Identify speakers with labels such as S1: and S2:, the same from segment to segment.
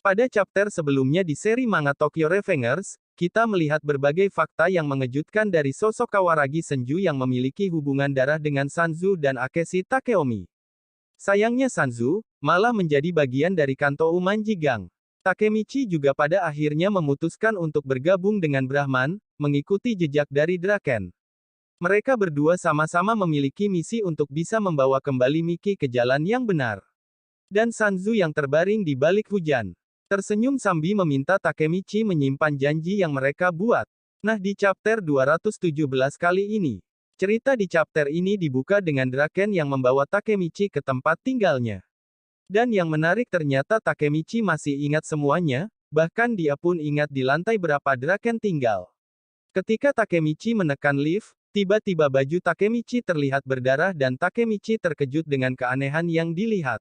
S1: Pada chapter sebelumnya di seri manga Tokyo Revengers, kita melihat berbagai fakta yang mengejutkan dari sosok Kawaragi Senju yang memiliki hubungan darah dengan Sanzu dan Akeshi Takeomi. Sayangnya Sanzu, malah menjadi bagian dari Kantou Umanji Gang. Takemichi juga pada akhirnya memutuskan untuk bergabung dengan Brahman, mengikuti jejak dari Draken. Mereka berdua sama-sama memiliki misi untuk bisa membawa kembali Miki ke jalan yang benar. Dan Sanzu yang terbaring di balik hujan. Tersenyum sambil meminta Takemichi menyimpan janji yang mereka buat. Nah di chapter 217 kali ini. Cerita di chapter ini dibuka dengan Draken yang membawa Takemichi ke tempat tinggalnya. Dan yang menarik ternyata Takemichi masih ingat semuanya, bahkan dia pun ingat di lantai berapa Draken tinggal. Ketika Takemichi menekan lift, tiba-tiba baju Takemichi terlihat berdarah dan Takemichi terkejut dengan keanehan yang dilihat.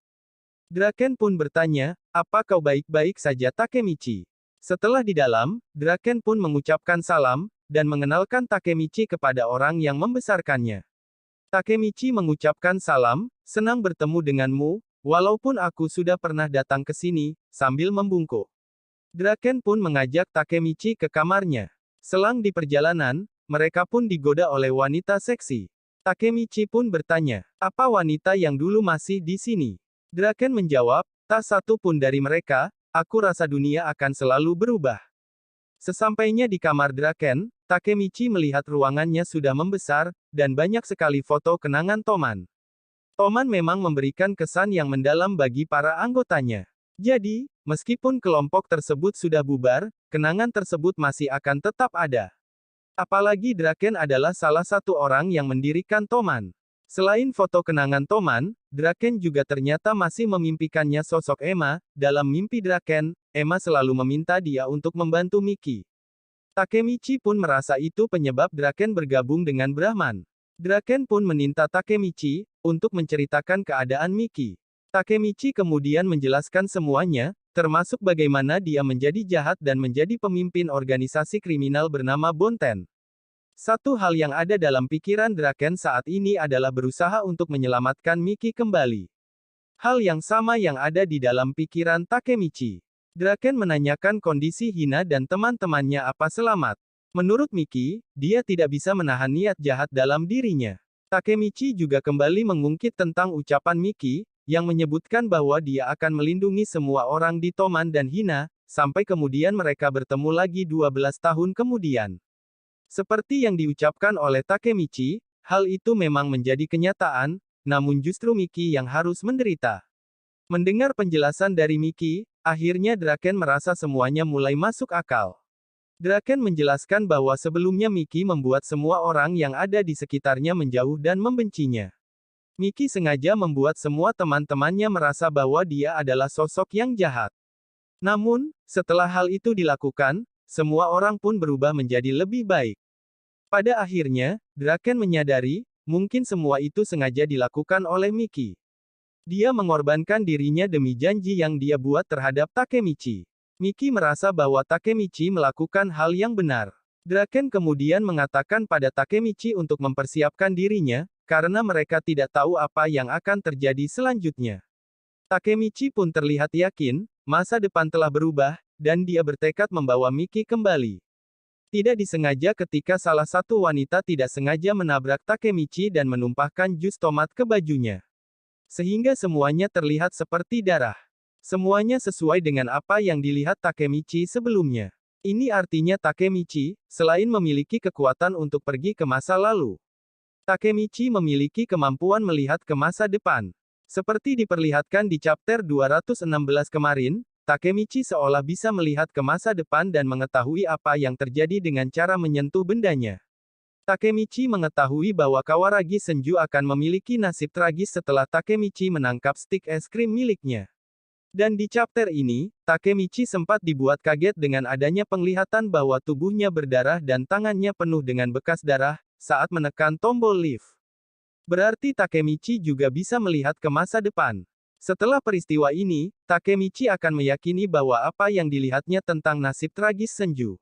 S1: Draken pun bertanya, "Apa kau baik-baik saja Takemichi?" Setelah di dalam, Draken pun mengucapkan salam, dan mengenalkan Takemichi kepada orang yang membesarkannya. Takemichi mengucapkan salam, "Senang bertemu denganmu, walaupun aku sudah pernah datang ke sini," sambil membungkuk. Draken pun mengajak Takemichi ke kamarnya. Selang di perjalanan, mereka pun digoda oleh wanita seksi. Takemichi pun bertanya, "Apa wanita yang dulu masih di sini?" Draken menjawab, "Tak satu pun dari mereka, aku rasa dunia akan selalu berubah." Sesampainya di kamar Draken, Takemichi melihat ruangannya sudah membesar, dan banyak sekali foto kenangan Toman. Toman memang memberikan kesan yang mendalam bagi para anggotanya. Jadi, meskipun kelompok tersebut sudah bubar, kenangan tersebut masih akan tetap ada. Apalagi Draken adalah salah satu orang yang mendirikan Toman. Selain foto kenangan Toman, Draken juga ternyata masih memimpikannya sosok Emma. Dalam mimpi Draken, Emma selalu meminta dia untuk membantu Miki. Takemichi pun merasa itu penyebab Draken bergabung dengan Brahman. Draken pun meminta Takemichi untuk menceritakan keadaan Miki. Takemichi kemudian menjelaskan semuanya, termasuk bagaimana dia menjadi jahat dan menjadi pemimpin organisasi kriminal bernama Bonten. Satu hal yang ada dalam pikiran Draken saat ini adalah berusaha untuk menyelamatkan Miki kembali. Hal yang sama yang ada di dalam pikiran Takemichi. Draken menanyakan kondisi Hina dan teman-temannya apa selamat. Menurut Miki, dia tidak bisa menahan niat jahat dalam dirinya. Takemichi juga kembali mengungkit tentang ucapan Miki, yang menyebutkan bahwa dia akan melindungi semua orang di Toman dan Hina, sampai kemudian mereka bertemu lagi 12 tahun kemudian. Seperti yang diucapkan oleh Takemichi, hal itu memang menjadi kenyataan, namun justru Miki yang harus menderita. Mendengar penjelasan dari Miki, akhirnya Draken merasa semuanya mulai masuk akal. Draken menjelaskan bahwa sebelumnya Miki membuat semua orang yang ada di sekitarnya menjauh dan membencinya. Miki sengaja membuat semua teman-temannya merasa bahwa dia adalah sosok yang jahat. Namun, setelah hal itu dilakukan, semua orang pun berubah menjadi lebih baik. Pada akhirnya, Draken menyadari, mungkin semua itu sengaja dilakukan oleh Miki. Dia mengorbankan dirinya demi janji yang dia buat terhadap Takemichi. Miki merasa bahwa Takemichi melakukan hal yang benar. Draken kemudian mengatakan pada Takemichi untuk mempersiapkan dirinya, karena mereka tidak tahu apa yang akan terjadi selanjutnya. Takemichi pun terlihat yakin, masa depan telah berubah, dan dia bertekad membawa Miki kembali. Tidak disengaja ketika salah satu wanita tidak sengaja menabrak Takemichi dan menumpahkan jus tomat ke bajunya. Sehingga semuanya terlihat seperti darah. Semuanya sesuai dengan apa yang dilihat Takemichi sebelumnya. Ini artinya Takemichi, selain memiliki kekuatan untuk pergi ke masa lalu, Takemichi memiliki kemampuan melihat ke masa depan. Seperti diperlihatkan di chapter 216 kemarin, Takemichi seolah bisa melihat ke masa depan dan mengetahui apa yang terjadi dengan cara menyentuh bendanya. Takemichi mengetahui bahwa Kawaragi Senju akan memiliki nasib tragis setelah Takemichi menangkap stik es krim miliknya. Dan di chapter ini, Takemichi sempat dibuat kaget dengan adanya penglihatan bahwa tubuhnya berdarah dan tangannya penuh dengan bekas darah, saat menekan tombol lift. Berarti Takemichi juga bisa melihat ke masa depan. Setelah peristiwa ini, Takemichi akan meyakini bahwa apa yang dilihatnya tentang nasib tragis Senju